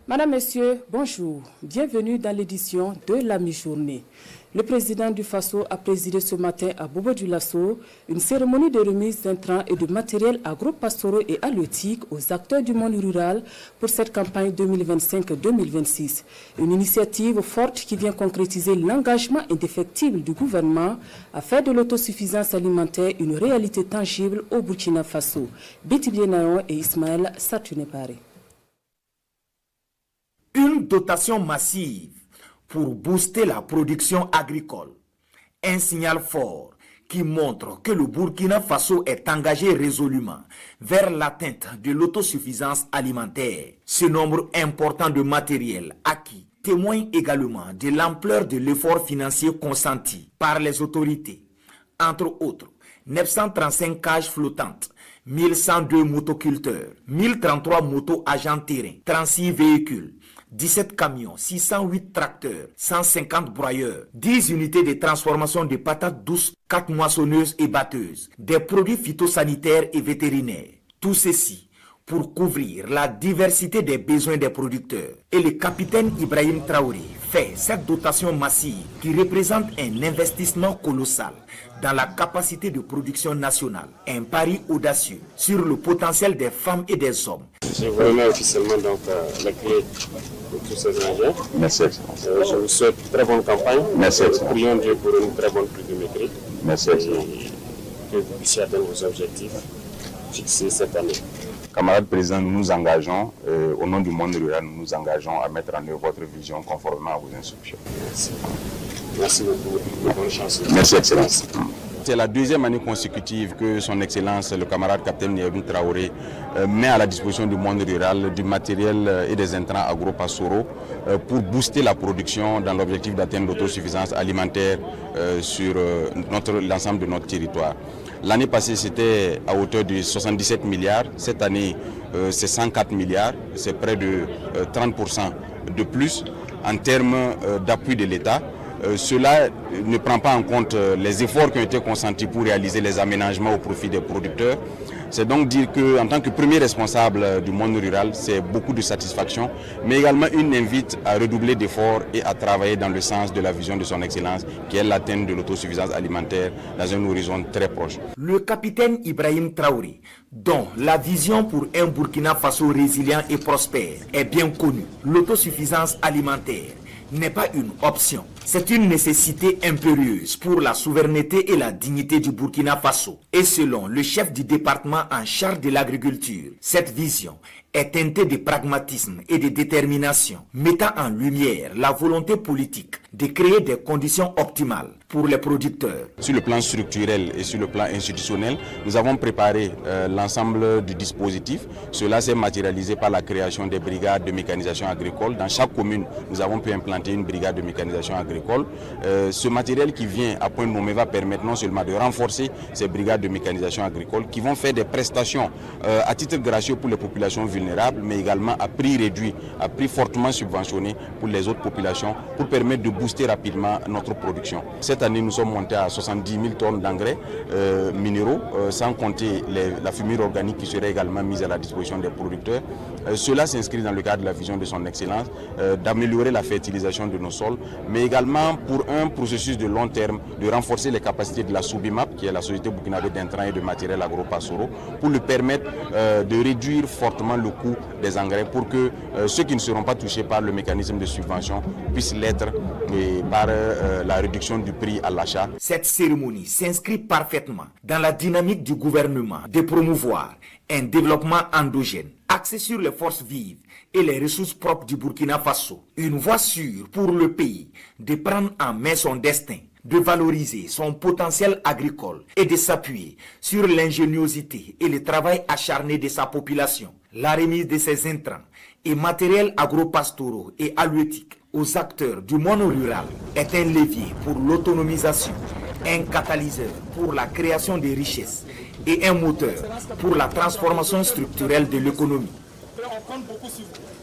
Madame, Messieurs, bonjour. Bienvenue dans l'édition de la mi-journée. Le président du FASO a présidé ce matin à Bobo-Dioulasso une cérémonie de remise d'intrants et de matériel agro-pastoraux et halieutiques aux acteurs du monde rural pour cette campagne 2025-2026. Une initiative forte qui vient concrétiser l'engagement indéfectible du gouvernement à faire de l'autosuffisance alimentaire une réalité tangible au Burkina Faso. Betty Bienaon et Ismaël Satunepare. Une dotation massive pour booster la production agricole. Un signal fort qui montre que le Burkina Faso est engagé résolument vers l'atteinte de l'autosuffisance alimentaire. Ce nombre important de matériel acquis témoigne également de l'ampleur de l'effort financier consenti par les autorités. Entre autres, 935 cages flottantes, 1102 motoculteurs, 1033 motos agents terrain, 36 véhicules, 17 camions, 608 tracteurs, 150 broyeurs, 10 unités de transformation de patates douces, 4 moissonneuses et batteuses, des produits phytosanitaires et vétérinaires. Tout ceci pour couvrir la diversité des besoins des producteurs. Et le capitaine Ibrahim Traoré fait cette dotation massive qui représente un investissement colossal dans la capacité de production nationale. Un pari audacieux sur le potentiel des femmes et des hommes. Je vous remets officiellement donc la clé de tous ces engins. Merci. Je vous souhaite une très bonne campagne. Merci. Prions Dieu pour une très bonne pluviométrie. Merci. Et que vous puissiez atteindre vos objectifs fixés cette année. Camarades présidents, nous nous engageons, au nom du monde rural, nous nous engageons à mettre en œuvre votre vision conformément à vos instructions. Merci. Merci beaucoup. Bonne chance. Merci, Excellence. C'est la deuxième année consécutive que son Excellence, le camarade capitaine Ibrahim Traoré, met à la disposition du monde rural du matériel et des intrants agro-pastoraux pour booster la production dans l'objectif d'atteindre l'autosuffisance alimentaire sur l'ensemble de notre territoire. L'année passée, c'était à hauteur de 77 milliards. Cette année, c'est 104 milliards. C'est près de 30% de plus en termes d'appui de l'État. Cela ne prend pas en compte les efforts qui ont été consentis pour réaliser les aménagements au profit des producteurs. C'est donc dire qu'en tant que premier responsable du monde rural, c'est beaucoup de satisfaction, mais également une invite à redoubler d'efforts et à travailler dans le sens de la vision de son Excellence, qui est l'atteinte de l'autosuffisance alimentaire dans un horizon très proche. Le capitaine Ibrahim Traoré, dont la vision pour un Burkina Faso résilient et prospère est bien connue, l'autosuffisance alimentaire n'est pas une option. C'est une nécessité impérieuse pour la souveraineté et la dignité du Burkina Faso. Et selon le chef du département en charge de l'agriculture, cette vision est teintée de pragmatisme et de détermination, mettant en lumière la volonté politique de créer des conditions optimales pour les producteurs. Sur le plan structurel et sur le plan institutionnel, nous avons préparé l'ensemble du dispositif. Cela s'est matérialisé par la création des brigades de mécanisation agricole. Dans chaque commune, nous avons pu implanter une brigade de mécanisation agricole. Ce matériel qui vient à point nommé va permettre non seulement de renforcer ces brigades de mécanisation agricole qui vont faire des prestations à titre gracieux pour les populations vulnérables, mais également à prix réduit, à prix fortement subventionné pour les autres populations, pour permettre de booster rapidement notre production. Cette année, nous sommes montés à 70 000 tonnes d'engrais minéraux, sans compter la fumure organique qui serait également mise à la disposition des producteurs. Cela s'inscrit dans le cadre de la vision de son Excellence, d'améliorer la fertilisation de nos sols, mais également pour un processus de long terme, de renforcer les capacités de la Soubimap, qui est la société burkinabé d'intrants et de matériel agro-pastoraux, pour lui permettre de réduire fortement le coût des engrais, pour que ceux qui ne seront pas touchés par le mécanisme de subvention puissent l'être par la réduction du prix à l'achat. Cette cérémonie s'inscrit parfaitement dans la dynamique du gouvernement de promouvoir un développement endogène axé sur les forces vives et les ressources propres du Burkina Faso. Une voie sûre pour le pays de prendre en main son destin, de valoriser son potentiel agricole et de s'appuyer sur l'ingéniosité et le travail acharné de sa population. La remise de ses intrants et matériels agro-pastoraux et halieutiques aux acteurs du monde rural est un levier pour l'autonomisation, un catalyseur pour la création de richesses et un moteur pour la transformation structurelle de l'économie. On compte beaucoup sur vous.